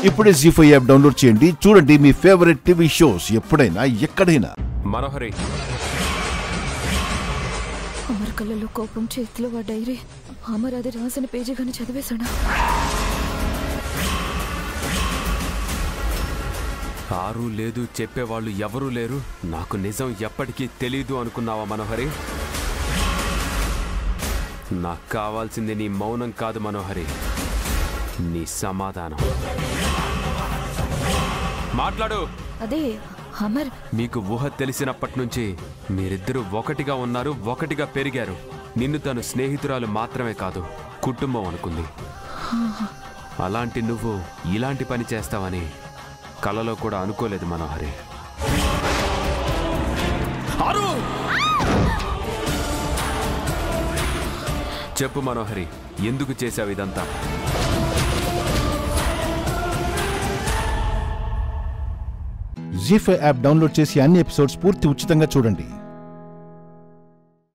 ఇప్పుడే జీ5 app download చేయండి. చూడండి మీ ఫేవరెట్ టీవీ షోస్ ఎప్పుడైనా ఎక్కడైనా. మనోహరి, అమర్ కళ్ళలో కోపం, చేతిలో ఆ డైరీ. అమర్ అది రాసిన పేజీ కానీ చదివేశాడా? ఆరు లేదు, చెప్పేవాళ్ళు ఎవరూ లేరు, నాకు నిజం ఎప్పటికీ తెలీదు అనుకున్నావా మనోహరి? నాకు కావాల్సింది నీ మౌనం కాదు మనోహరి, నీ సమాధానం. మాట్లాడు. అదే అమర్, మీకు ఊహ తెలిసినప్పటి నుంచి మీరిద్దరూ ఒకటిగా ఉన్నారు, ఒకటిగా పెరిగారు. నిన్ను తను స్నేహితురాలు మాత్రమే కాదు, కుటుంబం అనుకుంది. అలాంటి నువ్వు ఇలాంటి పని చేస్తావని కలలో కూడా అనుకోలేదు మనోహరి. చెప్పు మనోహరి, ఎందుకు చేశావు ఇదంతా? జీ5 యాప్ డౌన్లోడ్ చేసి అన్ని ఎపిసోడ్స్ పూర్తి ఉచితంగా చూడండి.